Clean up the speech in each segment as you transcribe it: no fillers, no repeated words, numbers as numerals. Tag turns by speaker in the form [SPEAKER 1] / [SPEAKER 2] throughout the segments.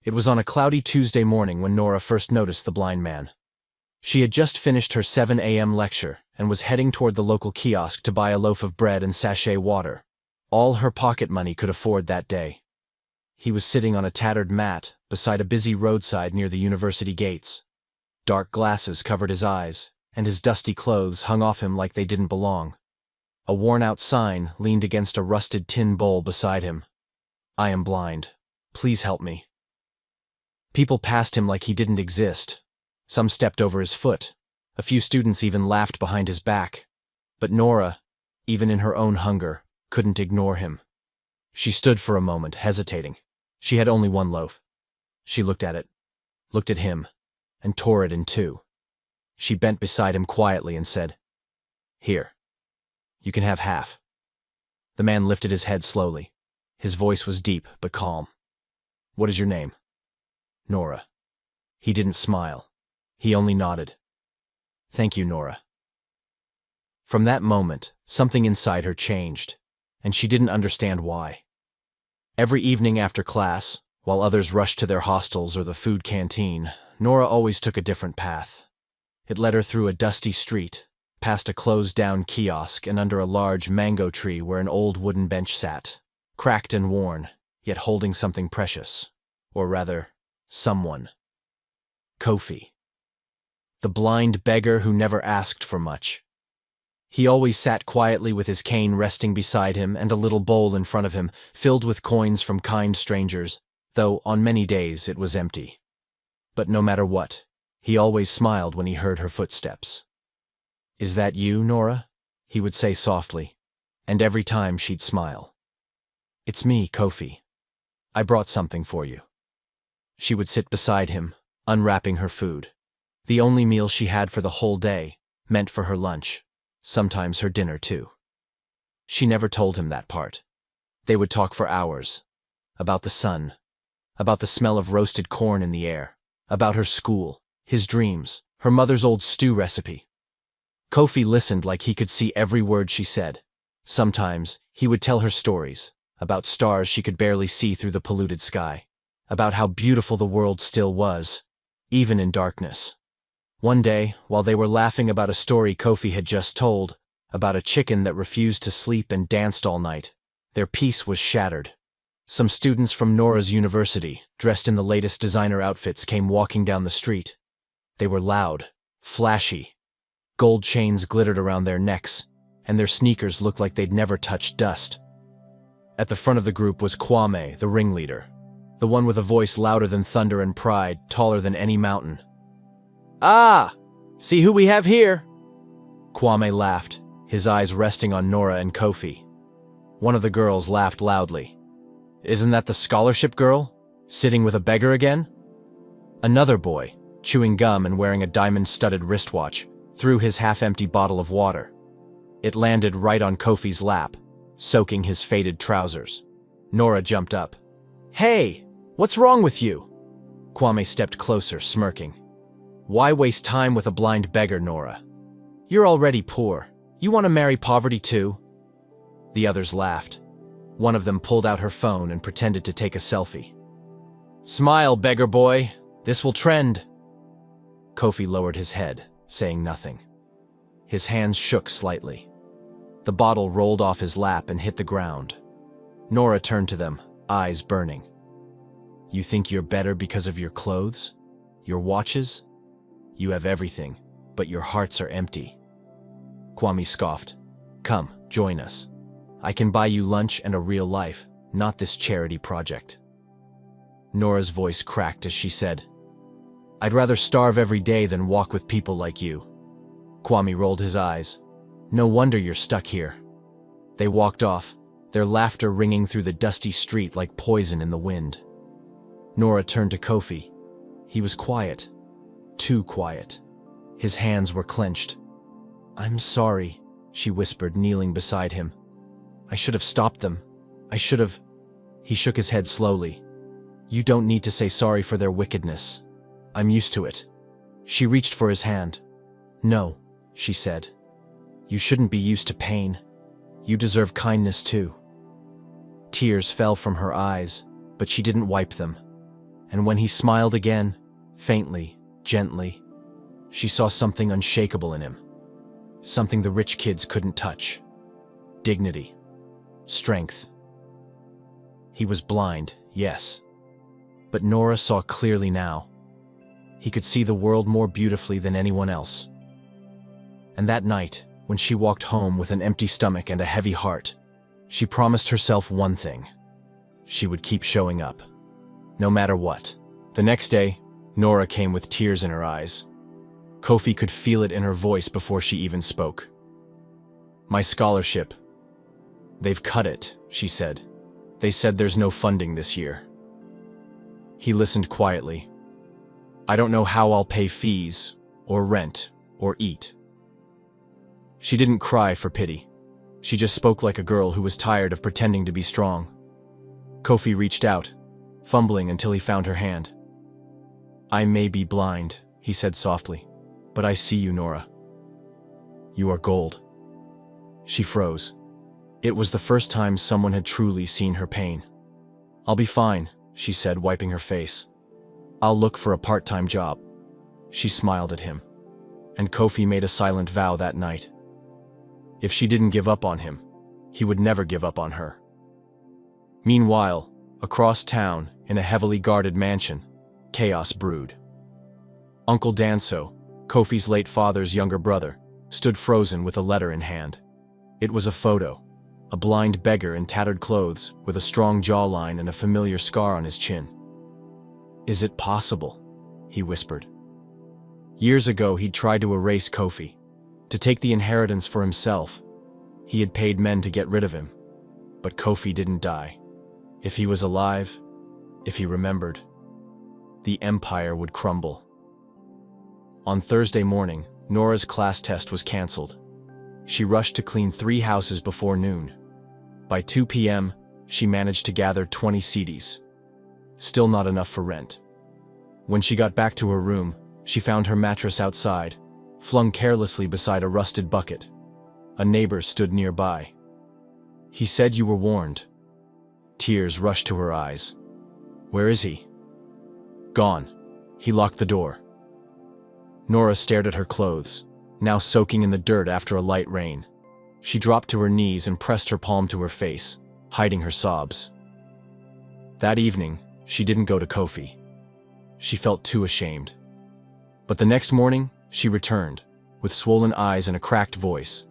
[SPEAKER 1] It was on a cloudy Tuesday morning when Nora first noticed the blind man. She had just finished her 7 a.m. lecture and was heading toward the local kiosk to buy a loaf of bread and sachet water, all her pocket money could afford that day. He was sitting on a tattered mat beside a busy roadside near the university gates. Dark glasses covered his eyes, and his dusty clothes hung off him like they didn't belong. A worn-out sign leaned against a rusted tin bowl beside him. "I am blind. Please help me." People passed him like he didn't exist. Some stepped over his foot. A few students even laughed behind his back. But Nora, even in her own hunger, couldn't ignore him. She stood for a moment, hesitating. She had only one loaf. She looked at it, looked at him, and tore it in two. She bent beside him quietly and said, "Here. You can have half." The man lifted his head slowly. His voice was deep but calm. "What is your name?" "Nora." He didn't smile. He only nodded. "Thank you, Nora." From that moment, something inside her changed, and she didn't understand why. Every evening after class, while others rushed to their hostels or the food canteen, Nora always took a different path. It led her through a dusty street, past a closed-down kiosk and under a large mango tree where an old wooden bench sat, cracked and worn, yet holding something precious. Or rather, someone. Kofi. The blind beggar who never asked for much. He always sat quietly with his cane resting beside him and a little bowl in front of him, filled with coins from kind strangers, though on many days it was empty. But no matter what, he always smiled when he heard her footsteps. "Is that you, Nora?" he would say softly, and every time she'd smile. "It's me, Kofi. I brought something for you." She would sit beside him, unwrapping her food. The only meal she had for the whole day, meant for her lunch, sometimes her dinner too. She never told him that part. They would talk for hours. About the sun, about the smell of roasted corn in the air, about her school, his dreams, her mother's old stew recipe. Kofi listened like he could see every word she said. Sometimes, he would tell her stories, about stars she could barely see through the polluted sky, about how beautiful the world still was, even in darkness. One day, while they were laughing about a story Kofi had just told, about a chicken that refused to sleep and danced all night, their peace was shattered. Some students from Nora's university, dressed in the latest designer outfits, came walking down the street. They were loud, flashy. Gold chains glittered around their necks, and their sneakers looked like they'd never touched dust. At the front of the group was Kwame, the ringleader, the one with a voice louder than thunder and pride, taller than any mountain. "Ah! See who we have here!" Kwame laughed, his eyes resting on Nora and Kofi. One of the girls laughed loudly. "Isn't that the scholarship girl? Sitting with a beggar again?" Another boy, chewing gum and wearing a diamond-studded wristwatch, threw his half-empty bottle of water. It landed right on Kofi's lap, soaking his faded trousers. Nora jumped up. "Hey! What's wrong with you?" Kwame stepped closer, smirking. "Why waste time with a blind beggar, Nora? You're already poor. You want to marry poverty too?" The others laughed. One of them pulled out her phone and pretended to take a selfie. "Smile, beggar boy. This will trend." Kofi lowered his head, saying nothing. His hands shook slightly. The bottle rolled off his lap and hit the ground. Nora turned to them, eyes burning. "You think you're better because of your clothes? Your watches? You have everything, but your hearts are empty." Kwame scoffed. "Come, join us. I can buy you lunch and a real life, not this charity project." Nora's voice cracked as she said, "I'd rather starve every day than walk with people like you." Kwame rolled his eyes. "No wonder you're stuck here." They walked off, their laughter ringing through the dusty street like poison in the wind. Nora turned to Kofi. He was quiet. Too quiet. His hands were clenched. "I'm sorry," she whispered, kneeling beside him. "I should have stopped them. I should have—" He shook his head slowly. "You don't need to say sorry for their wickedness. I'm used to it." She reached for his hand. "No," she said. "You shouldn't be used to pain. You deserve kindness too." Tears fell from her eyes, but she didn't wipe them. And when he smiled again, faintly, gently, she saw something unshakable in him. Something the rich kids couldn't touch. Dignity. Strength. He was blind, yes. But Nora saw clearly now. He could see the world more beautifully than anyone else. And that night, when she walked home with an empty stomach and a heavy heart, she promised herself one thing. She would keep showing up. No matter what. The next day, Nora came with tears in her eyes. Kofi could feel it in her voice before she even spoke. "My scholarship. They've cut it," she said. "They said there's no funding this year." He listened quietly. "I don't know how I'll pay fees, or rent, or eat." She didn't cry for pity. She just spoke like a girl who was tired of pretending to be strong. Kofi reached out, fumbling until he found her hand. "I may be blind," he said softly, "but I see you, Nora. You are gold." She froze. It was the first time someone had truly seen her pain. "I'll be fine," she said, wiping her face. "I'll look for a part-time job." She smiled at him. And Kofi made a silent vow that night. If she didn't give up on him, he would never give up on her. Meanwhile, across town, in a heavily guarded mansion, chaos brewed. Uncle Danso, Kofi's late father's younger brother, stood frozen with a letter in hand. It was a photo. A blind beggar in tattered clothes, with a strong jawline and a familiar scar on his chin. "Is it possible?" he whispered. Years ago, he'd tried to erase Kofi, to take the inheritance for himself. He had paid men to get rid of him. But Kofi didn't die. If he was alive, if he remembered, the empire would crumble. On Thursday morning, Nora's class test was cancelled. She rushed to clean 3 houses before noon. By 2 p.m., she managed to gather 20 CDs. Still not enough for rent. When she got back to her room, she found her mattress outside, flung carelessly beside a rusted bucket. A neighbor stood nearby. "He said you were warned." Tears rushed to her eyes. "Where is he?" "Gone." He locked the door. Nora stared at her clothes, now soaking in the dirt after a light rain. She dropped to her knees and pressed her palm to her face, hiding her sobs. That evening, she didn't go to Kofi. She felt too ashamed. But the next morning, she returned, with swollen eyes and a cracked voice.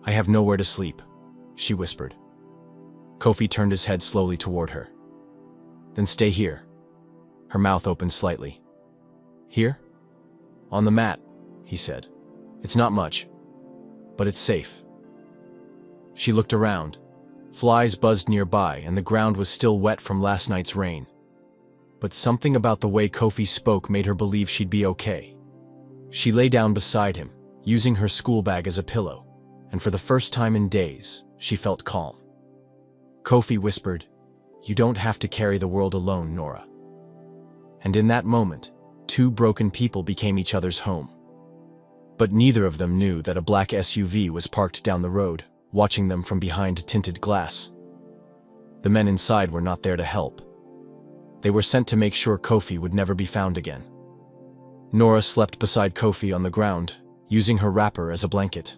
[SPEAKER 1] "I have nowhere to sleep," she whispered. Kofi turned his head slowly toward her. "Then stay here." Her mouth opened slightly. "Here?" "On the mat," he said. "It's not much, but it's safe." She looked around. Flies buzzed nearby, and the ground was still wet from last night's rain. But something about the way Kofi spoke made her believe she'd be okay. She lay down beside him, using her school bag as a pillow, and for the first time in days, she felt calm. Kofi whispered, "You don't have to carry the world alone, Nora." And in that moment, 2 broken people became each other's home. But neither of them knew that a black SUV was parked down the road, watching them from behind tinted glass. The men inside were not there to help. They were sent to make sure Kofi would never be found again. Nora slept beside Kofi on the ground, using her wrapper as a blanket.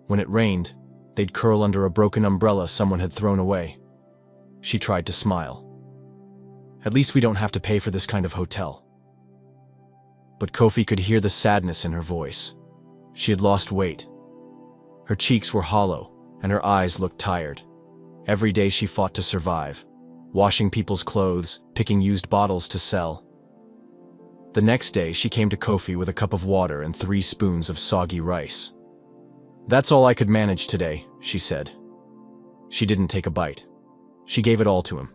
[SPEAKER 1] When it rained, they'd curl under a broken umbrella someone had thrown away. She tried to smile. "At least we don't have to pay for this kind of hotel." But Kofi could hear the sadness in her voice. She had lost weight. Her cheeks were hollow, and her eyes looked tired. Every day she fought to survive, washing people's clothes, picking used bottles to sell. The next day, she came to Kofi with a cup of water and 3 spoons of soggy rice. "That's all I could manage today," she said. She didn't take a bite. She gave it all to him.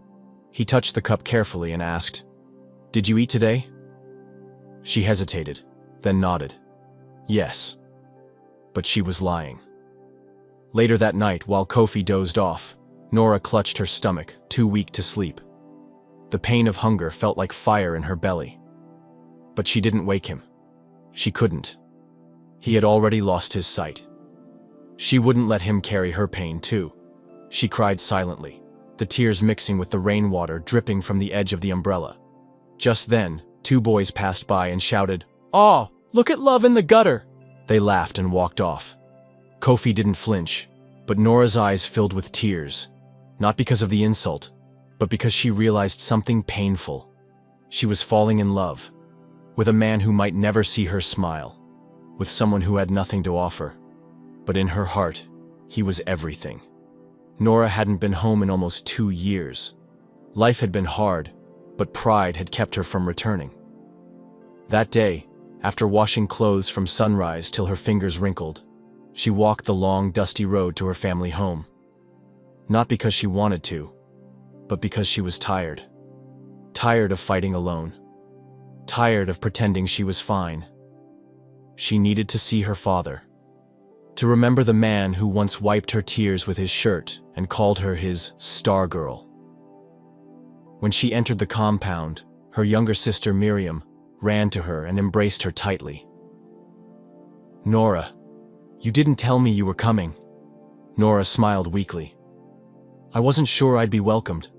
[SPEAKER 1] He touched the cup carefully and asked, "Did you eat today?" She hesitated, then nodded. Yes. But she was lying. Later that night, while Kofi dozed off, Nora clutched her stomach, too weak to sleep. The pain of hunger felt like fire in her belly. But she didn't wake him. She couldn't. He had already lost his sight. She wouldn't let him carry her pain too. She cried silently, the tears mixing with the rainwater dripping from the edge of the umbrella. Just then, two boys passed by and shouted, "Aw, look at love in the gutter!" They laughed and walked off. Kofi didn't flinch, but Nora's eyes filled with tears, not because of the insult, but because she realized something painful. She was falling in love, with a man who might never see her smile, with someone who had nothing to offer. But in her heart, he was everything. Nora hadn't been home in almost 2 years. Life had been hard, but pride had kept her from returning. That day, after washing clothes from sunrise till her fingers wrinkled, she walked the long, dusty road to her family home. Not because she wanted to, but because she was tired. Tired of fighting alone. Tired of pretending she was fine. She needed to see her father. To remember the man who once wiped her tears with his shirt and called her his star girl. When she entered the compound, her younger sister Miriam ran to her and embraced her tightly. "Nora, you didn't tell me you were coming." Nora smiled weakly. "I wasn't sure I'd be welcomed."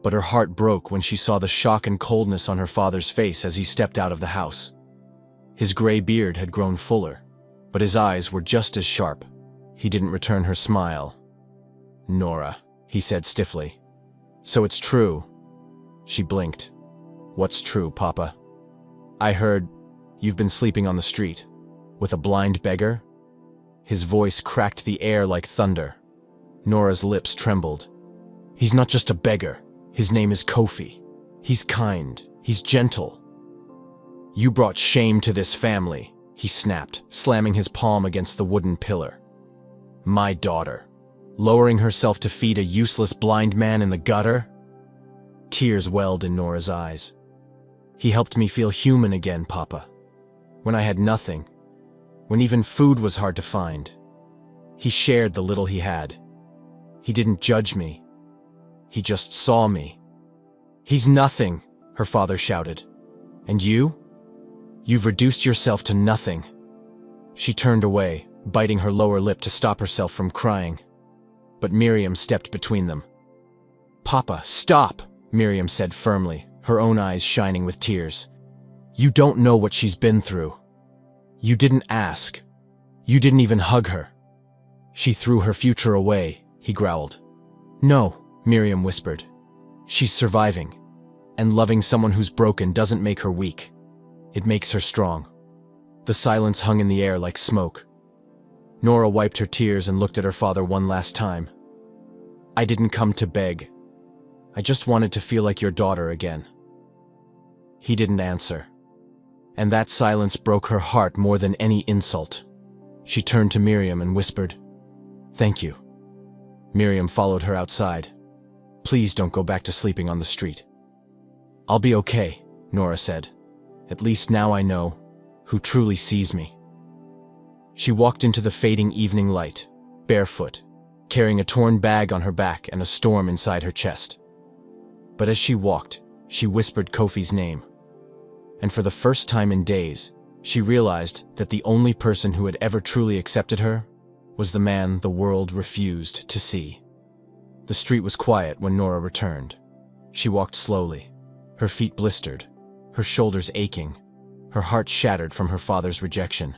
[SPEAKER 1] But her heart broke when she saw the shock and coldness on her father's face as he stepped out of the house. His gray beard had grown fuller, but his eyes were just as sharp. He didn't return her smile. "Nora," he said stiffly. "So it's true." She blinked. "What's true, Papa?" "I heard you've been sleeping on the street. With a blind beggar?" His voice cracked the air like thunder. Nora's lips trembled. "He's not just a beggar. His name is Kofi. He's kind. He's gentle." "You brought shame to this family," he snapped, slamming his palm against the wooden pillar. "My daughter, lowering herself to feed a useless blind man in the gutter?" Tears welled in Nora's eyes. "He helped me feel human again, Papa. When I had nothing, when even food was hard to find. He shared the little he had. He didn't judge me. He just saw me." "He's nothing," her father shouted. "And you? You've reduced yourself to nothing." She turned away, biting her lower lip to stop herself from crying. But Miriam stepped between them. "Papa, stop," Miriam said firmly, her own eyes shining with tears. "You don't know what she's been through. You didn't ask. You didn't even hug her." "She threw her future away," he growled. "No," Miriam whispered. "She's surviving. And loving someone who's broken doesn't make her weak. It makes her strong." The silence hung in the air like smoke. Nora wiped her tears and looked at her father one last time. "I didn't come to beg. I just wanted to feel like your daughter again." He didn't answer. And that silence broke her heart more than any insult. She turned to Miriam and whispered, "Thank you." Miriam followed her outside. "Please don't go back to sleeping on the street." "I'll be okay," Nora said. "At least now I know who truly sees me." She walked into the fading evening light, barefoot, carrying a torn bag on her back and a storm inside her chest. But as she walked, she whispered Kofi's name. And for the first time in days, she realized that the only person who had ever truly accepted her was the man the world refused to see. The street was quiet when Nora returned. She walked slowly, her feet blistered, her shoulders aching, her heart shattered from her father's rejection.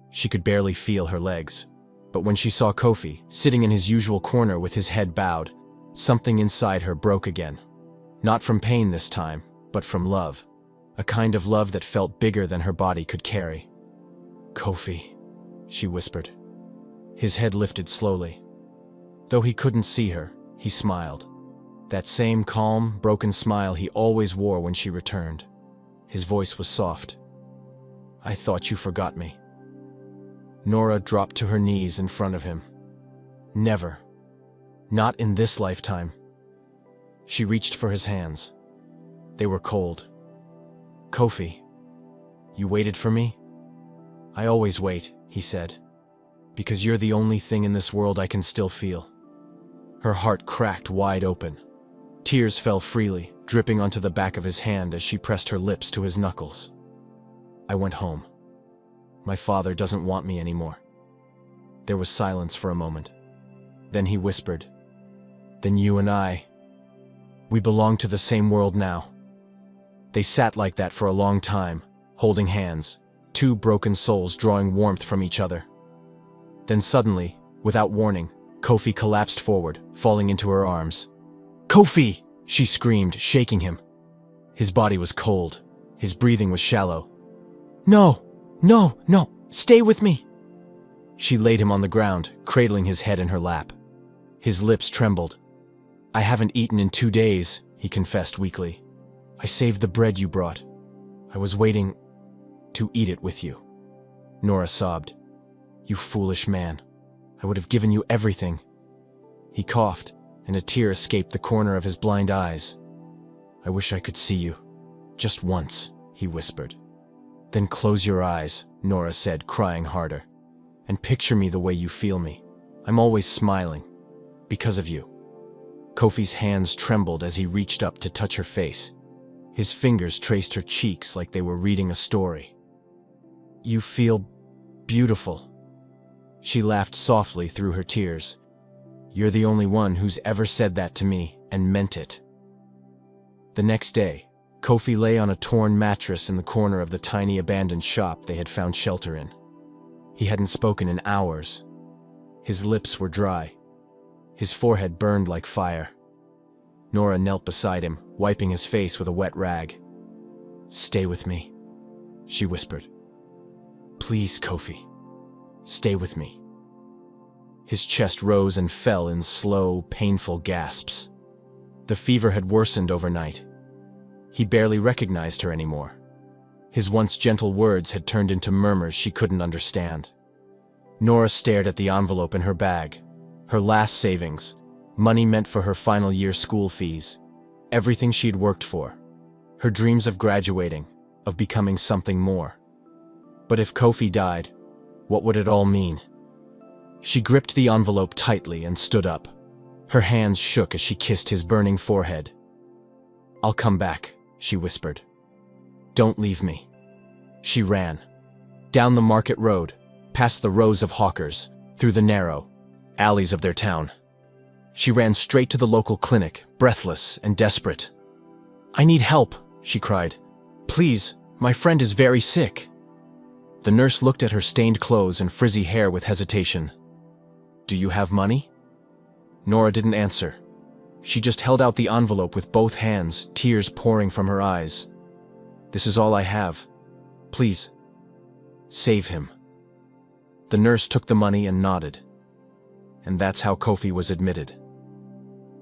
[SPEAKER 1] She could barely feel her legs. But when she saw Kofi, sitting in his usual corner with his head bowed, something inside her broke again. Not from pain this time, but from love. A kind of love that felt bigger than her body could carry. "Kofi," she whispered. His head lifted slowly. Though he couldn't see her, he smiled. That same calm, broken smile he always wore when she returned. His voice was soft. "I thought you forgot me." Nora dropped to her knees in front of him. Never. Not in this lifetime. She reached for his hands. They were cold. "Kofi, you waited for me?" "I always wait," he said, "because you're the only thing in this world I can still feel." Her heart cracked wide open. Tears fell freely, dripping onto the back of his hand as she pressed her lips to his knuckles. "I went home. My father doesn't want me anymore." There was silence for a moment. Then he whispered, "Then you and I, we belong to the same world now." They sat like that for a long time, holding hands, two broken souls drawing warmth from each other. Then suddenly, without warning, Kofi collapsed forward, falling into her arms. "Kofi!" she screamed, shaking him. His body was cold. His breathing was shallow. "No, no, no, stay with me!" She laid him on the ground, cradling his head in her lap. His lips trembled. "I haven't eaten in 2 days," he confessed weakly. "I saved the bread you brought. I was waiting to eat it with you." Nora sobbed. "You foolish man. I would have given you everything." He coughed, and a tear escaped the corner of his blind eyes. "I wish I could see you. Just once," he whispered. "Then close your eyes," Nora said, crying harder. "And picture me the way you feel me. I'm always smiling. Because of you." Kofi's hands trembled as he reached up to touch her face. His fingers traced her cheeks like they were reading a story. "You feel beautiful." She laughed softly through her tears. "You're the only one who's ever said that to me and meant it." The next day, Kofi lay on a torn mattress in the corner of the tiny abandoned shop they had found shelter in. He hadn't spoken in hours. His lips were dry. His forehead burned like fire. Nora knelt beside him, wiping his face with a wet rag. "Stay with me," she whispered. "Please, Kofi, stay with me." His chest rose and fell in slow, painful gasps. The fever had worsened overnight. He barely recognized her anymore. His once gentle words had turned into murmurs she couldn't understand. Nora stared at the envelope in her bag. Her last savings, money meant for her final year school fees, everything she'd worked for, her dreams of graduating, of becoming something more. But if Kofi died, what would it all mean? She gripped the envelope tightly and stood up. Her hands shook as she kissed his burning forehead. "I'll come back," she whispered. "Don't leave me." She ran. Down the market road, past the rows of hawkers, through the narrow alleys of their town. She ran straight to the local clinic, breathless and desperate. "I need help," she cried. "Please, my friend is very sick." The nurse looked at her stained clothes and frizzy hair with hesitation. "Do you have money?" Nora didn't answer. She just held out the envelope with both hands, tears pouring from her eyes. "This is all I have. Please, save him." The nurse took the money and nodded. And that's how Kofi was admitted.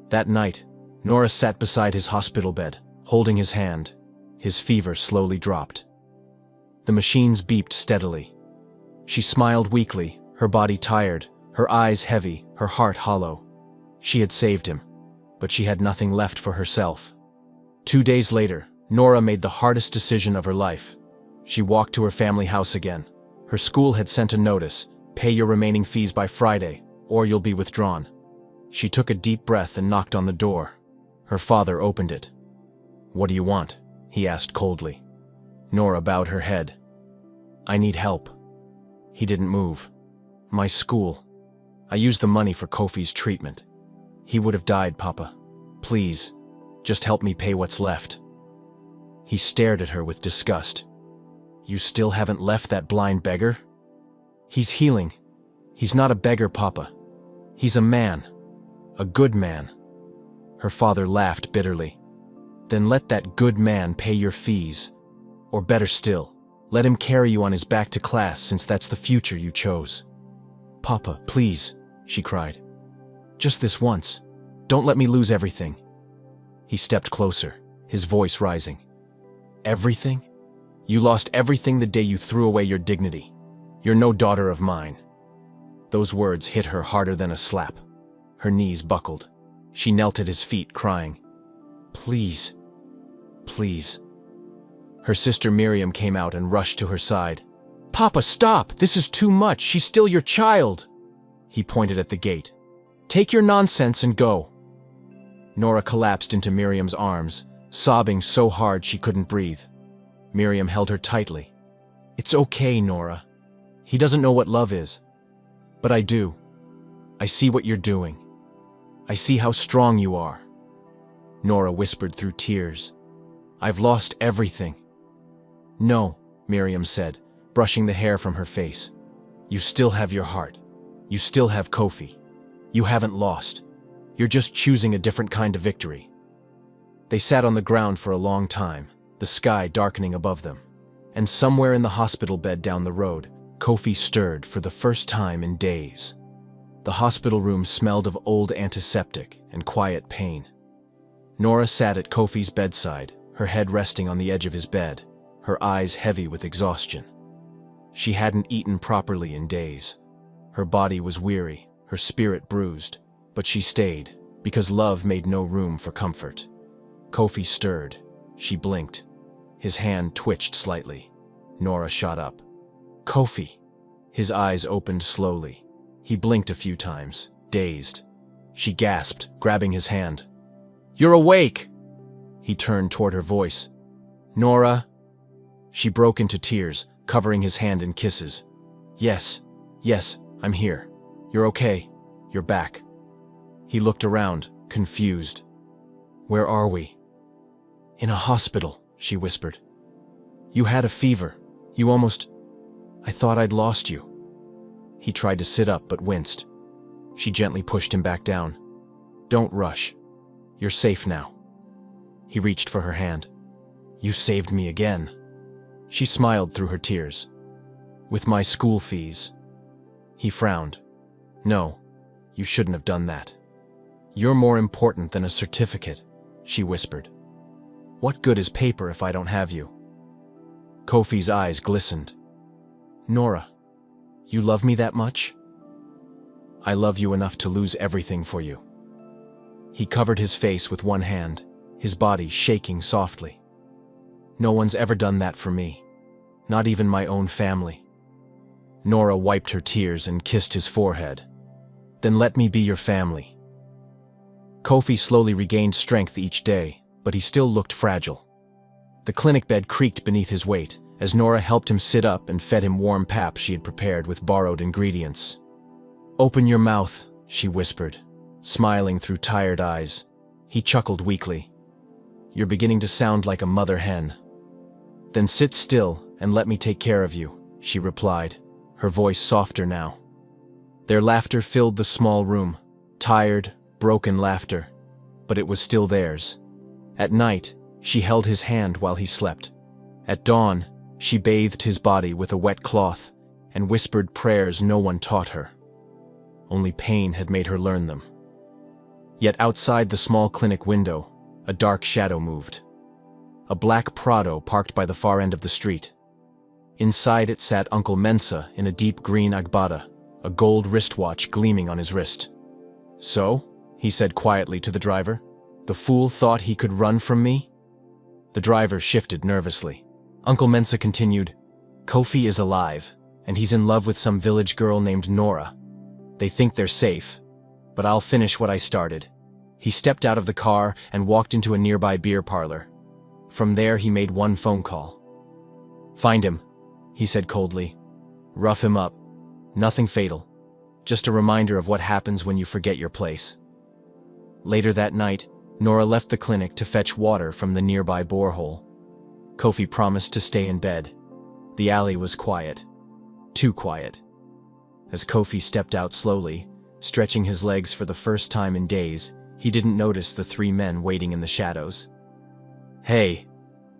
[SPEAKER 1] That night, Nora sat beside his hospital bed, holding his hand. His fever slowly dropped. The machines beeped steadily. She smiled weakly, her body tired, her eyes heavy, her heart hollow. She had saved him, but she had nothing left for herself. 2 days later, Nora made the hardest decision of her life. She walked to her family house again. Her school had sent a notice: "Pay your remaining fees by Friday, or you'll be withdrawn." She took a deep breath and knocked on the door. Her father opened it. "What do you want?" he asked coldly. Nora bowed her head. "I need help." He didn't move. "My school. I used the money for Kofi's treatment. He would have died, Papa. Please, just help me pay what's left." He stared at her with disgust. "You still haven't left that blind beggar?" "He's healing. He's not a beggar, Papa. He's a man. A good man." Her father laughed bitterly. "Then let that good man pay your fees. Or better still, let him carry you on his back to class, since that's the future you chose." "Papa, please," she cried. "Just this once. Don't let me lose everything." He stepped closer, his voice rising. "Everything? You lost everything the day you threw away your dignity. You're no daughter of mine." Those words hit her harder than a slap. Her knees buckled. She knelt at his feet, crying, "Please, please." Her sister Miriam came out and rushed to her side. "Papa, stop! This is too much! She's still your child!" He pointed at the gate. "Take your nonsense and go." Nora collapsed into Miriam's arms, sobbing so hard she couldn't breathe. Miriam held her tightly. "It's okay, Nora. He doesn't know what love is. But I do. I see what you're doing. I see how strong you are." Nora whispered through tears, I've lost everything." "No," Miriam said, brushing the hair from her face. "You still have your heart. You still have Kofi. You haven't lost. You're just choosing a different kind of victory." They sat on the ground for a long time, the sky darkening above them. And somewhere in the hospital bed down the road, Kofi stirred for the first time in days. The hospital room smelled of old antiseptic and quiet pain. Nora sat at Kofi's bedside, her head resting on the edge of his bed, her eyes heavy with exhaustion. She hadn't eaten properly in days. Her body was weary, her spirit bruised, but she stayed, because love made no room for comfort. Kofi stirred. She blinked. His hand twitched slightly. Nora shot up. "Kofi!" His eyes opened slowly. He blinked a few times, dazed. She gasped, grabbing his hand. "You're awake!" He turned toward her voice. "Nora!" She broke into tears, covering his hand in kisses. Yes, I'm here. You're okay. You're back." He looked around, confused. "Where are we?" "In a hospital," she whispered. "You had a fever. I thought I'd lost you." He tried to sit up but winced. She gently pushed him back down. "Don't rush. You're safe now." He reached for her hand. "You saved me again." She smiled through her tears. "With my school fees." He frowned. "No, you shouldn't have done that." "You're more important than a certificate," she whispered. "What good is paper if I don't have you?" Kofi's eyes glistened. "Nora, you love me that much?" "I love you enough to lose everything for you." He covered his face with one hand, his body shaking softly. "No one's ever done that for me, not even my own family." Nora wiped her tears and kissed his forehead. "Then let me be your family." Kofi slowly regained strength each day, but he still looked fragile. The clinic bed creaked beneath his weight as Nora helped him sit up and fed him warm pap she had prepared with borrowed ingredients. "Open your mouth," she whispered, smiling through tired eyes. He chuckled weakly. "You're beginning to sound like a mother hen." "Then sit still and let me take care of you," she replied, her voice softer now. Their laughter filled the small room, tired, broken laughter, but it was still theirs. At night, she held his hand while he slept. At dawn, she bathed his body with a wet cloth and whispered prayers no one taught her. Only pain had made her learn them. Yet outside the small clinic window, a dark shadow moved. A black Prado parked by the far end of the street. Inside it sat Uncle Mensa in a deep green agbada, a gold wristwatch gleaming on his wrist. "So?" he said quietly to the driver. "The fool thought he could run from me?" The driver shifted nervously. Uncle Mensa continued, "Kofi is alive, and he's in love with some village girl named Nora. They think they're safe, but I'll finish what I started." He stepped out of the car and walked into a nearby beer parlor. From there he made one phone call. "Find him," he said coldly. "Rough him up. Nothing fatal. Just a reminder of what happens when you forget your place." Later that night, Nora left the clinic to fetch water from the nearby borehole. Kofi promised to stay in bed. The alley was quiet. Too quiet. As Kofi stepped out slowly, stretching his legs for the first time in days, he didn't notice the three men waiting in the shadows. "Hey,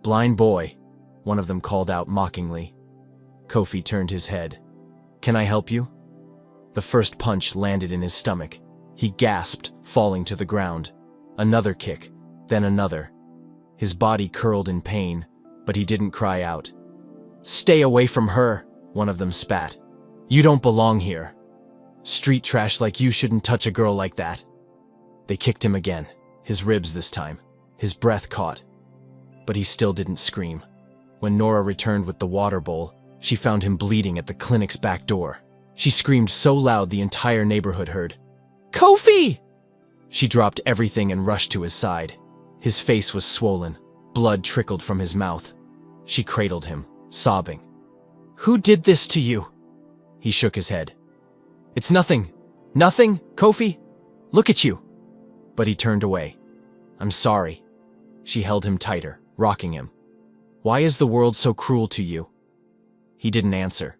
[SPEAKER 1] blind boy," one of them called out mockingly. Kofi turned his head. "Can I help you?" The first punch landed in his stomach. He gasped, falling to the ground. Another kick, then another. His body curled in pain, but he didn't cry out. "Stay away from her," one of them spat. "You don't belong here. Street trash like you shouldn't touch a girl like that." They kicked him again, his ribs this time. His breath caught. But he still didn't scream. When Nora returned with the water bowl, she found him bleeding at the clinic's back door. She screamed so loud the entire neighborhood heard. "Kofi!" She dropped everything and rushed to his side. His face was swollen. Blood trickled from his mouth. She cradled him, sobbing. "Who did this to you?" He shook his head. "It's nothing. Nothing, Kofi. Look at you." But he turned away. "I'm sorry." She held him tighter, rocking him. "Why is the world so cruel to you?" He didn't answer.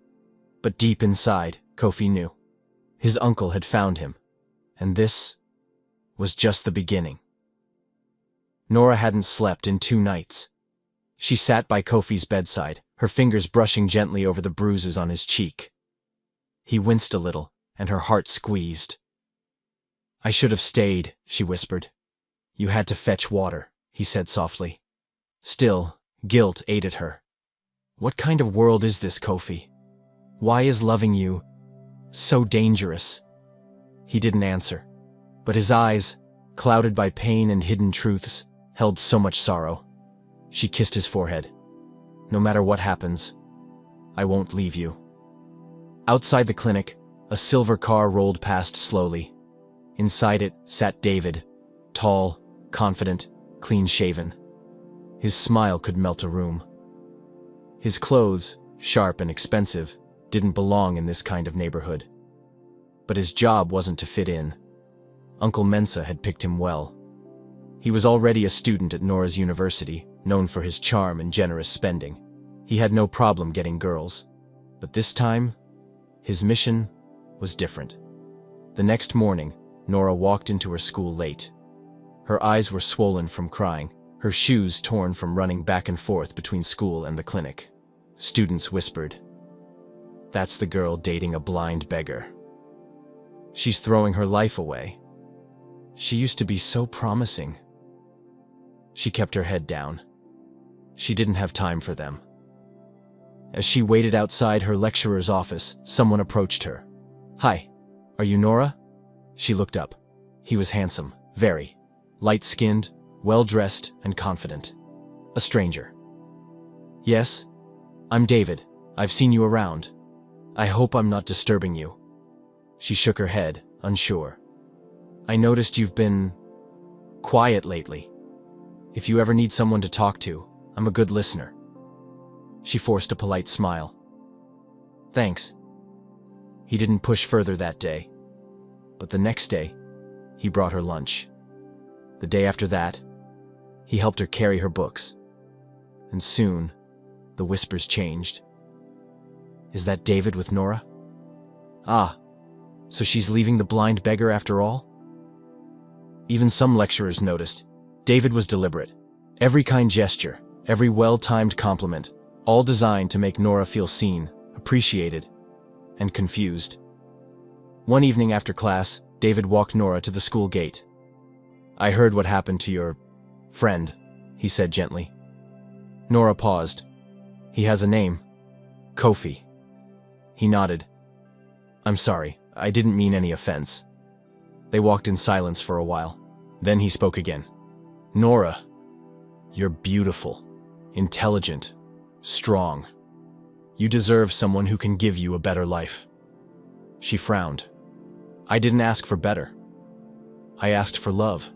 [SPEAKER 1] But deep inside, Kofi knew. His uncle had found him. And this was just the beginning. Nora hadn't slept in 2 nights. She sat by Kofi's bedside, her fingers brushing gently over the bruises on his cheek. He winced a little, and her heart squeezed. "I should have stayed," she whispered. "You had to fetch water," he said softly. Still, guilt ate at her. What kind of world is this, Kofi? Why is loving you so dangerous? He didn't answer, but his eyes, clouded by pain and hidden truths, held so much sorrow. She kissed his forehead. "No matter what happens, I won't leave you." Outside the clinic, a silver car rolled past slowly. Inside it sat David, tall, confident, clean-shaven. His smile could melt a room. His clothes, sharp and expensive, didn't belong in this kind of neighborhood. But his job wasn't to fit in. Uncle Mensa had picked him well. He was already a student at Nora's university, known for his charm and generous spending. He had no problem getting girls. But this time, his mission was different. The next morning, Nora walked into her school late. Her eyes were swollen from crying, her shoes torn from running back and forth between school and the clinic. Students whispered, "That's the girl dating a blind beggar. She's throwing her life away. She used to be so promising." She kept her head down. She didn't have time for them. As she waited outside her lecturer's office, someone approached her. "Hi, are you Nora?" She looked up. He was handsome, very light-skinned, well-dressed, and confident. A stranger. "Yes, I'm David. I've seen you around. I hope I'm not disturbing you." She shook her head, unsure. "I noticed you've been quiet lately. If you ever need someone to talk to, I'm a good listener." She forced a polite smile. "Thanks." He didn't push further that day. But the next day, he brought her lunch. The day after that, he helped her carry her books. And soon, the whispers changed. "Is that David with Nora? Ah, so she's leaving the blind beggar after all?" Even some lecturers noticed. David was deliberate. Every kind gesture, every well-timed compliment, all designed to make Nora feel seen, appreciated, and confused. One evening after class, David walked Nora to the school gate. "I heard what happened to your friend," he said gently. Nora paused. "He has a name. Kofi." He nodded. "I'm sorry, I didn't mean any offense." They walked in silence for a while. Then he spoke again. "Nora, you're beautiful, intelligent, strong. You deserve someone who can give you a better life." She frowned. "I didn't ask for better. I asked for love."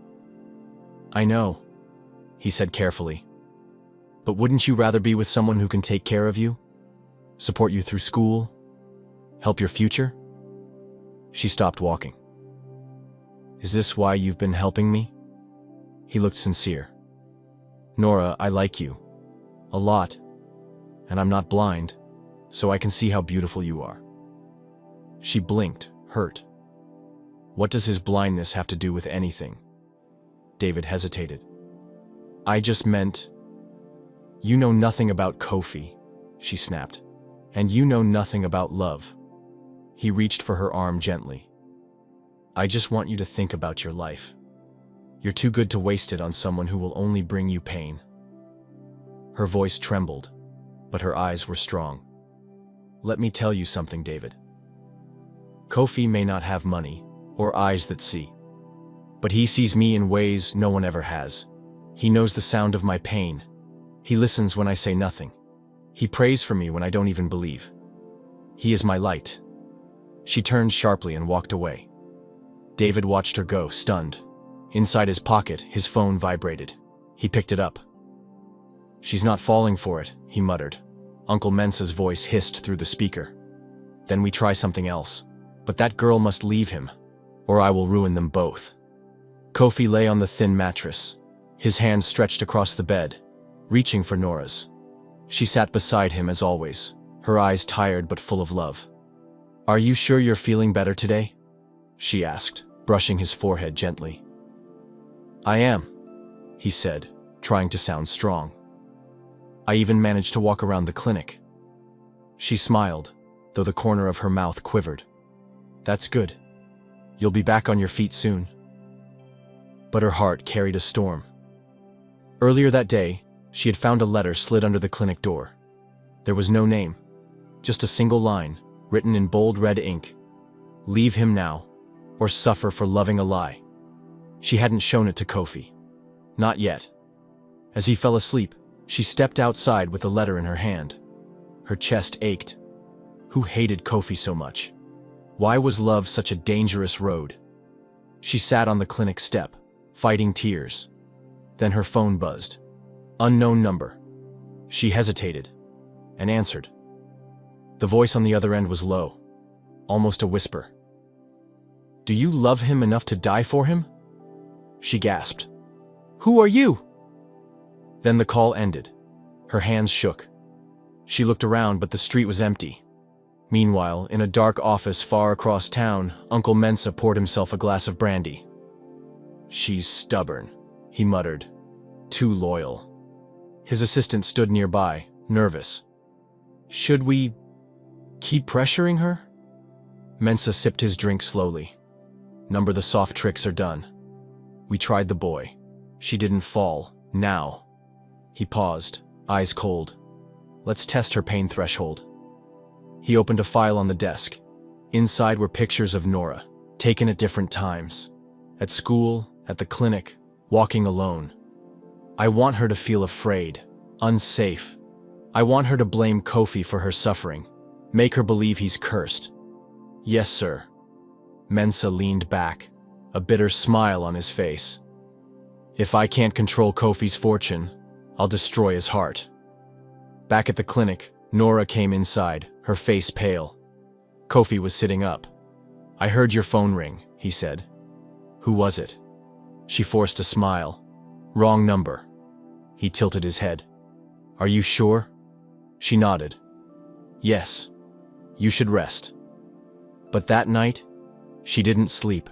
[SPEAKER 1] "I know," he said carefully. "But wouldn't you rather be with someone who can take care of you? Support you through school? Help your future?" She stopped walking. "Is this why you've been helping me?" He looked sincere. "Nora, I like you. A lot. And I'm not blind, so I can see how beautiful you are." She blinked, hurt. What does his blindness have to do with anything? David hesitated. "I just meant, you know nothing about Kofi," she snapped. "And you know nothing about love." He reached for her arm gently. "I just want you to think about your life. You're too good to waste it on someone who will only bring you pain." Her voice trembled, but her eyes were strong. "Let me tell you something, David. Kofi may not have money, or eyes that see. But he sees me in ways no one ever has. He knows the sound of my pain. He listens when I say nothing. He prays for me when I don't even believe. He is my light." She turned sharply and walked away. David watched her go, stunned. Inside his pocket, his phone vibrated. He picked it up. "She's not falling for it," he muttered. Uncle Mensa's voice hissed through the speaker. "Then we try something else. But that girl must leave him, or I will ruin them both." Kofi lay on the thin mattress, his hands stretched across the bed. reaching for Nora's. She sat beside him as always, her eyes tired but full of love. "Are you sure you're feeling better today?" she asked, brushing his forehead gently. "I am," he said, trying to sound strong. "I even managed to walk around the clinic." She smiled, though the corner of her mouth quivered. "That's good. You'll be back on your feet soon." But her heart carried a storm. Earlier that day, she had found a letter slid under the clinic door. There was no name, just a single line, written in bold red ink. "Leave him now, or suffer for loving a lie." She hadn't shown it to Kofi. Not yet. As he fell asleep, she stepped outside with the letter in her hand. Her chest ached. Who hated Kofi so much? Why was love such a dangerous road? She sat on the clinic step, fighting tears. Then her phone buzzed. Unknown number. She hesitated, and answered. The voice on the other end was low, almost a whisper. "Do you love him enough to die for him?" She gasped. "Who are you?" Then the call ended. Her hands shook. She looked around, but the street was empty. Meanwhile, in a dark office far across town, Uncle Mensa poured himself a glass of brandy. "She's stubborn," he muttered. "Too loyal." His assistant stood nearby, nervous. "Should we keep pressuring her?" Mensa sipped his drink slowly. "Number the soft tricks are done. We tried the boy. She didn't fall. Now." He paused, eyes cold. "Let's test her pain threshold." He opened a file on the desk. Inside were pictures of Nora, taken at different times. At school, at the clinic, walking alone. "I want her to feel afraid, unsafe. I want her to blame Kofi for her suffering. Make her believe he's cursed." "Yes, sir." Mensa leaned back, a bitter smile on his face. "If I can't control Kofi's fortune, I'll destroy his heart." Back at the clinic, Nora came inside, her face pale. Kofi was sitting up. "I heard your phone ring," he said. "Who was it?" She forced a smile. "Wrong number." He tilted his head. "Are you sure?" She nodded. "Yes. You should rest." But that night, she didn't sleep.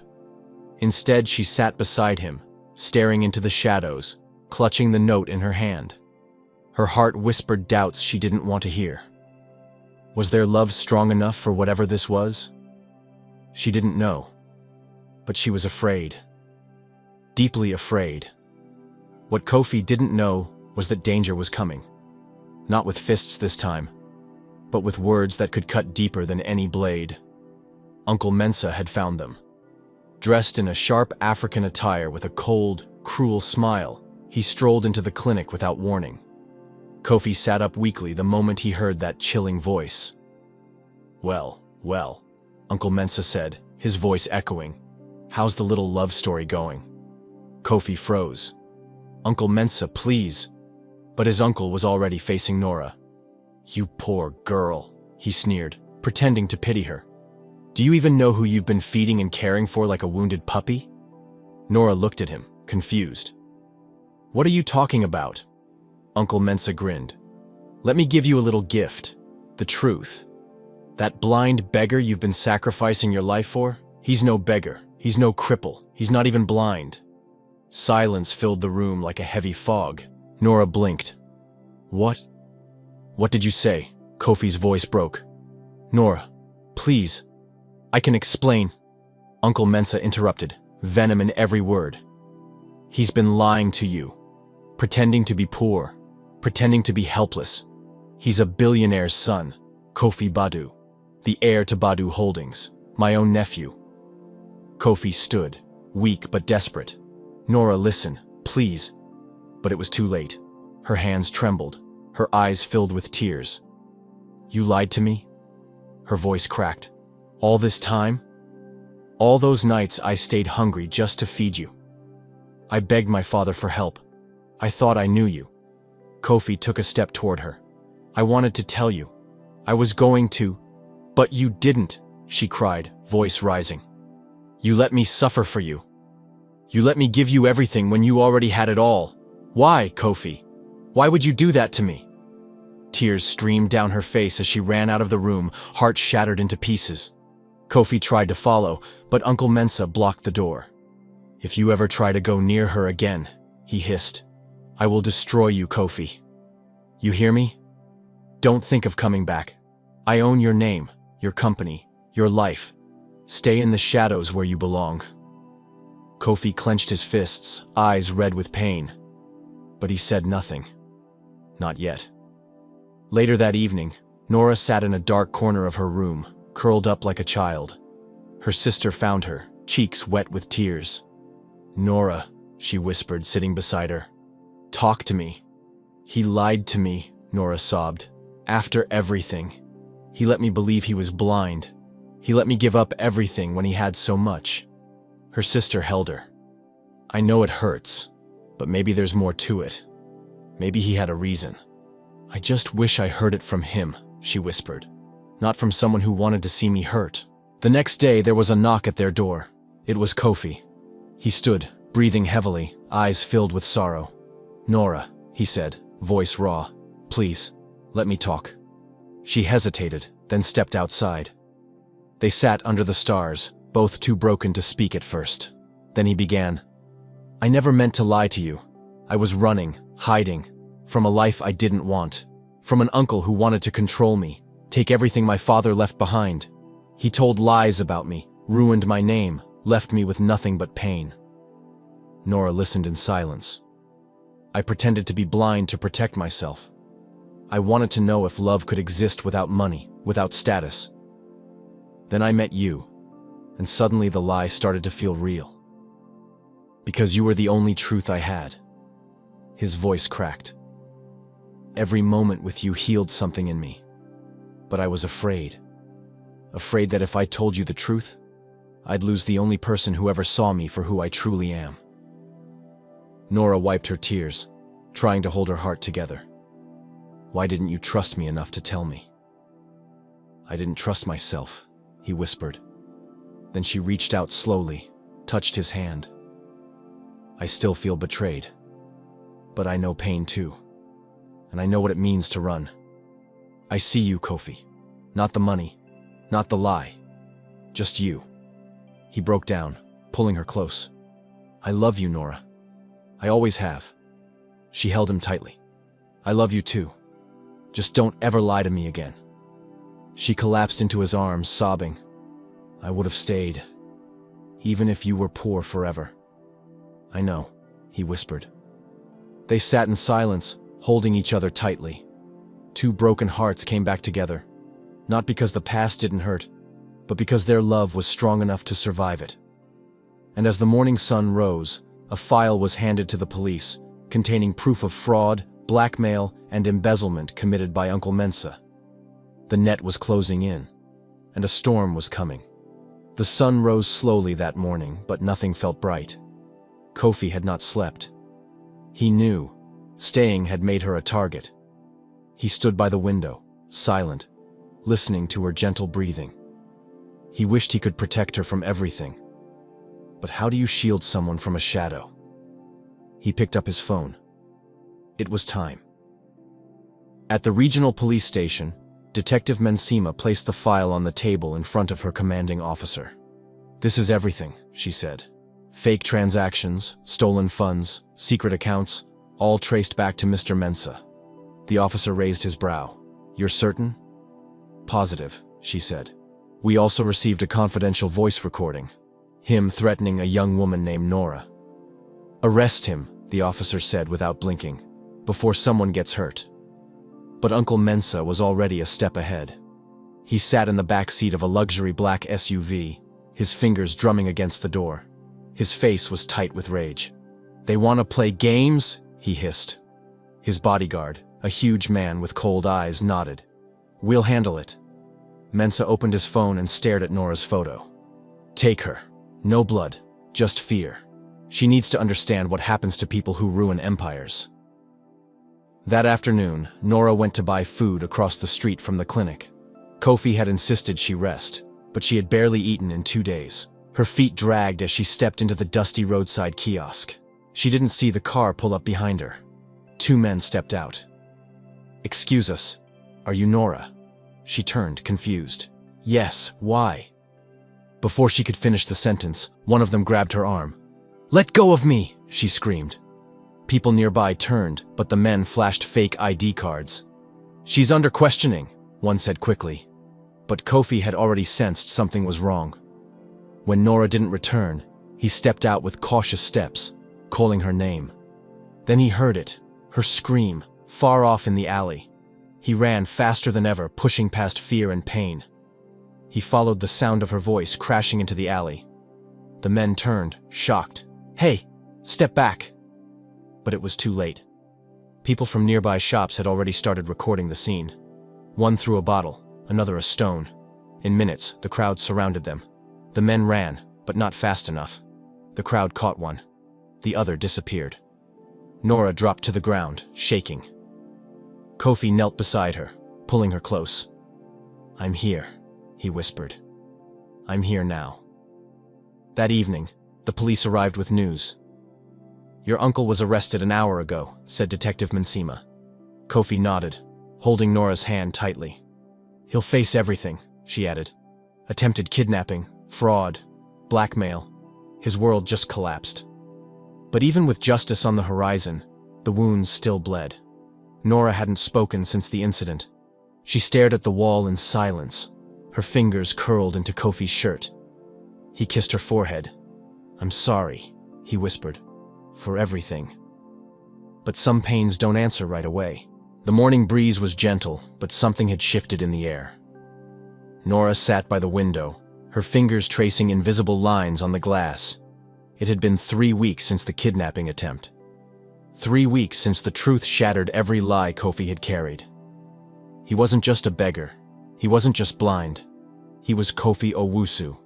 [SPEAKER 1] Instead, she sat beside him, staring into the shadows, clutching the note in her hand. Her heart whispered doubts she didn't want to hear. Was their love strong enough for whatever this was? She didn't know. But she was afraid. Deeply afraid. What Kofi didn't know was that danger was coming. Not with fists this time, but with words that could cut deeper than any blade. Uncle Mensa had found them. Dressed in a sharp African attire with a cold, cruel smile, he strolled into the clinic without warning. Kofi sat up weakly the moment he heard that chilling voice. Well, Uncle Mensa said, his voice echoing. "How's the little love story going?" Kofi froze. "Uncle Mensa, please." But his uncle was already facing Nora. "You poor girl," he sneered, pretending to pity her. "Do you even know who you've been feeding and caring for like a wounded puppy?" Nora looked at him, confused. "What are you talking about?" Uncle Mensa grinned. "Let me give you a little gift. The truth. That blind beggar you've been sacrificing your life for? He's no beggar. He's no cripple. He's not even blind." Silence filled the room like a heavy fog. Nora blinked. "What? What did you say?" Kofi's voice broke. "Nora, please. I can explain." Uncle Mensa interrupted, venom in every word. "He's been lying to you. Pretending to be poor. Pretending to be helpless. He's a billionaire's son, Kofi Badu. The heir to Badu Holdings. My own nephew." Kofi stood, weak but desperate. "Nora, listen, please." But it was too late. Her hands trembled, her eyes filled with tears. "You lied to me?" Her voice cracked. "All this time? All those nights I stayed hungry just to feed you. I begged my father for help. I thought I knew you." Kofi took a step toward her. "I wanted to tell you. I was going to, but you didn't," she cried, voice rising. "You let me suffer for you. You let me give you everything when you already had it all. Why, Kofi? Why would you do that to me?" Tears streamed down her face as she ran out of the room, heart shattered into pieces. Kofi tried to follow, but Uncle Mensa blocked the door. "If you ever try to go near her again," he hissed, "I will destroy you, Kofi. You hear me? Don't think of coming back. I own your name, your company, your life. Stay in the shadows where you belong." Kofi clenched his fists, eyes red with pain. But he said nothing. Not yet. Later that evening, Nora sat in a dark corner of her room, curled up like a child. Her sister found her, cheeks wet with tears. "Nora," she whispered, sitting beside her. "Talk to me." "He lied to me," Nora sobbed. "After everything. He let me believe he was blind. He let me give up everything when he had so much." Her sister held her. "I know it hurts, but maybe there's more to it. Maybe he had a reason. I just wish I heard it from him," she whispered. "Not from someone who wanted to see me hurt." The next day, there was a knock at their door. It was Kofi. He stood, breathing heavily, eyes filled with sorrow. "Nora," he said, voice raw, "please, let me talk." She hesitated, then stepped outside. They sat under the stars, both too broken to speak at first. Then he began. "I never meant to lie to you. I was running, hiding, from a life I didn't want, from an uncle who wanted to control me, take everything my father left behind. He told lies about me, ruined my name, left me with nothing but pain." Nora listened in silence. "I pretended to be blind to protect myself. I wanted to know if love could exist without money, without status. Then I met you, and suddenly the lie started to feel real. Because you were the only truth I had." His voice cracked. "Every moment with you healed something in me. But I was afraid. Afraid that if I told you the truth, I'd lose the only person who ever saw me for who I truly am." Nora wiped her tears, trying to hold her heart together. "Why didn't you trust me enough to tell me?" "I didn't trust myself," he whispered. Then she reached out slowly, touched his hand. "I still feel betrayed. But I know pain too. And I know what it means to run. I see you, Kofi. Not the money, not the lie. Just you." He broke down, pulling her close. "I love you, Nora. I always have." She held him tightly. "I love you too. Just don't ever lie to me again." She collapsed into his arms, sobbing. "I would have stayed, even if you were poor forever." "I know," he whispered. They sat in silence, holding each other tightly. Two broken hearts came back together, not because the past didn't hurt, but because their love was strong enough to survive it. And as the morning sun rose, a file was handed to the police, containing proof of fraud, blackmail, and embezzlement committed by Uncle Mensa. The net was closing in, and a storm was coming. The sun rose slowly that morning, but nothing felt bright. Kofi had not slept. He knew. Staying had made her a target. He stood by the window, silent, listening to her gentle breathing. He wished he could protect her from everything. But how do you shield someone from a shadow? He picked up his phone. It was time. At the regional police station, Detective Mensima placed the file on the table in front of her commanding officer. "This is everything," she said. "Fake transactions, stolen funds, secret accounts, all traced back to Mr. Mensa." The officer raised his brow. "You're certain?" "Positive," she said. "We also received a confidential voice recording. Him threatening a young woman named Nora." "Arrest him," the officer said without blinking, "before someone gets hurt." But Uncle Mensa was already a step ahead. He sat in the back seat of a luxury black SUV, his fingers drumming against the door. His face was tight with rage. "They want to play games?" he hissed. His bodyguard, a huge man with cold eyes, nodded. "We'll handle it." Mensa opened his phone and stared at Nora's photo. "Take her. No blood, just fear. She needs to understand what happens to people who ruin empires." That afternoon, Nora went to buy food across the street from the clinic. Kofi had insisted she rest, but she had barely eaten in 2 days. Her feet dragged as she stepped into the dusty roadside kiosk. She didn't see the car pull up behind her. Two men stepped out. "Excuse us, are you Nora?" She turned, confused. "Yes, why?" Before she could finish the sentence, one of them grabbed her arm. "Let go of me!" she screamed. People nearby turned, but the men flashed fake ID cards. "She's under questioning," one said quickly. But Kofi had already sensed something was wrong. When Nora didn't return, he stepped out with cautious steps, calling her name. Then he heard it, her scream, far off in the alley. He ran faster than ever, pushing past fear and pain. He followed the sound of her voice crashing into the alley. The men turned, shocked. "Hey, step back!" But it was too late. People from nearby shops had already started recording the scene. One threw a bottle, another a stone. In minutes, the crowd surrounded them. The men ran, but not fast enough. The crowd caught one. The other disappeared. Nora dropped to the ground, shaking. Kofi knelt beside her, pulling her close. "I'm here," he whispered. "I'm here now." That evening, the police arrived with news. "Your uncle was arrested an hour ago," said Detective Mansima. Kofi nodded, holding Nora's hand tightly. "He'll face everything," she added. "Attempted kidnapping, fraud, blackmail." His world just collapsed. But even with justice on the horizon, the wounds still bled. Nora hadn't spoken since the incident. She stared at the wall in silence, her fingers curled into Kofi's shirt. He kissed her forehead. "I'm sorry," he whispered, "for everything." But some pains don't answer right away. The morning breeze was gentle, but something had shifted in the air. Nora sat by the window, her fingers tracing invisible lines on the glass. It had been 3 weeks since the kidnapping attempt. 3 weeks since the truth shattered every lie Kofi had carried. He wasn't just a beggar. He wasn't just blind. He was Kofi Owusu,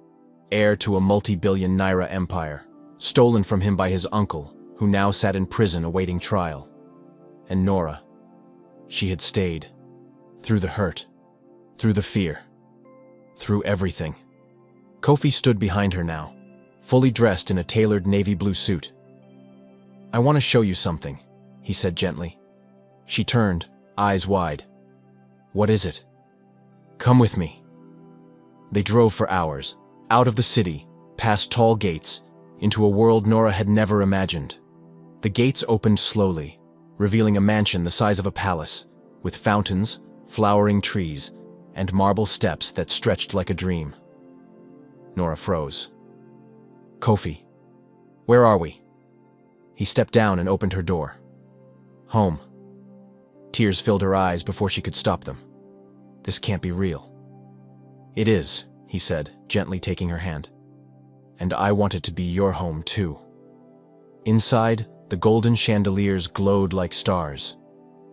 [SPEAKER 1] heir to a multi-billion naira empire, stolen from him by his uncle, who now sat in prison awaiting trial. And Nora, she had stayed. Through the hurt, through the fear, through everything. Kofi stood behind her now, fully dressed in a tailored navy blue suit. "I want to show you something," he said gently. She turned, eyes wide. "What is it?" "Come with me." They drove for hours, out of the city, past tall gates, into a world Nora had never imagined. The gates opened slowly, revealing a mansion the size of a palace, with fountains, flowering trees, and marble steps that stretched like a dream. Nora froze. "Kofi, where are we?" He stepped down and opened her door. "Home." Tears filled her eyes before she could stop them. "This can't be real." "It is," he said, gently taking her hand. "And I want it to be your home, too." Inside, the golden chandeliers glowed like stars.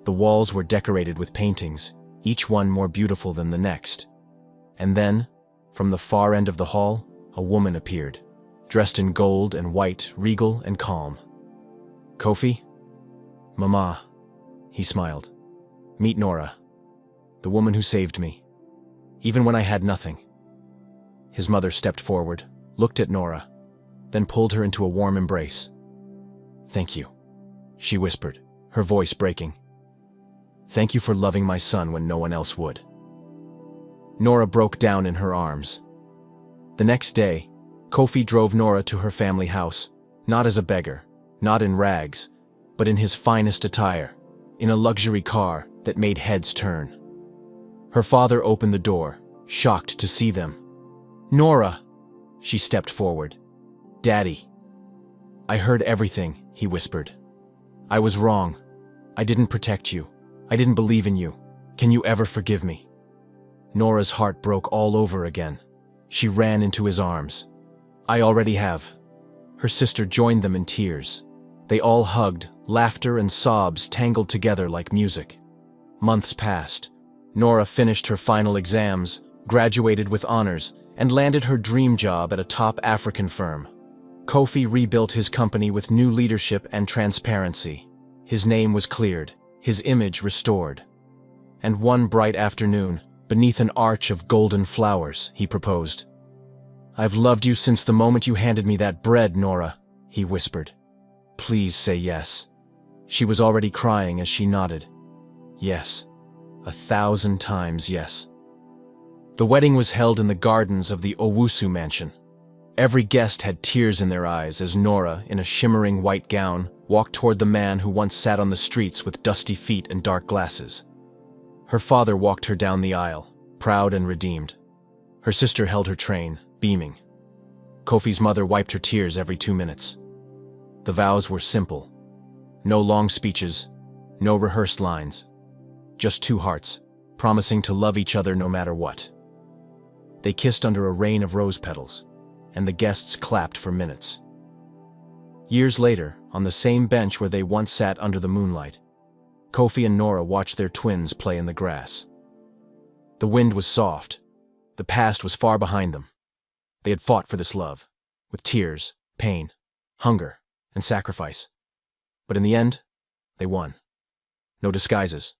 [SPEAKER 1] The walls were decorated with paintings, each one more beautiful than the next. And then, from the far end of the hall, a woman appeared, dressed in gold and white, regal and calm. "Kofi?" "Mama," he smiled. "Meet Nora, the woman who saved me, even when I had nothing." His mother stepped forward, looked at Nora, then pulled her into a warm embrace. "Thank you," she whispered, her voice breaking. "Thank you for loving my son when no one else would." Nora broke down in her arms. The next day, Kofi drove Nora to her family house, not as a beggar, not in rags, but in his finest attire, in a luxury car that made heads turn. Her father opened the door, shocked to see them. "Nora!" She stepped forward. "Daddy." "I heard everything," he whispered. "I was wrong. I didn't protect you. I didn't believe in you. Can you ever forgive me?" Nora's heart broke all over again. She ran into his arms. "I already have." Her sister joined them in tears. They all hugged, laughter and sobs tangled together like music. Months passed. Nora finished her final exams, graduated with honors, and landed her dream job at a top African firm. Kofi rebuilt his company with new leadership and transparency. His name was cleared, his image restored. And one bright afternoon, beneath an arch of golden flowers, he proposed. "I've loved you since the moment you handed me that bread, Nora," he whispered. "Please say yes." She was already crying as she nodded. Yes, 1,000 times yes. The wedding was held in the gardens of the Owusu mansion. Every guest had tears in their eyes as Nora, in a shimmering white gown, walked toward the man who once sat on the streets with dusty feet and dark glasses. Her father walked her down the aisle, proud and redeemed. Her sister held her train, beaming. Kofi's mother wiped her tears every 2 minutes. The vows were simple. No long speeches, no rehearsed lines. Just two hearts, promising to love each other no matter what. They kissed under a rain of rose petals, and the guests clapped for minutes. Years later, on the same bench where they once sat under the moonlight, Kofi and Nora watched their twins play in the grass. The wind was soft. The past was far behind them. They had fought for this love, with tears, pain, hunger, and sacrifice. But in the end, they won. No disguises,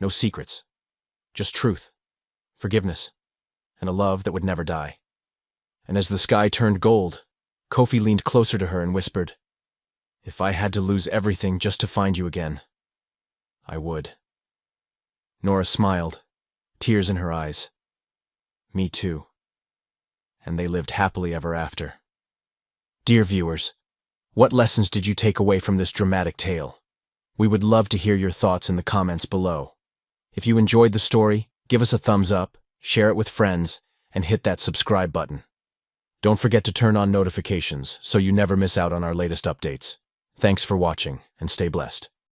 [SPEAKER 1] no secrets, just truth, forgiveness, and a love that would never die. And as the sky turned gold, Kofi leaned closer to her and whispered, "If I had to lose everything just to find you again, I would." Nora smiled, tears in her eyes. Me too. And they lived happily ever after. Dear viewers, what lessons did you take away from this dramatic tale? We would love to hear your thoughts in the comments below. If you enjoyed the story, give us a thumbs up, share it with friends, and hit that subscribe button. Don't forget to turn on notifications so you never miss out on our latest updates. Thanks for watching, and stay blessed.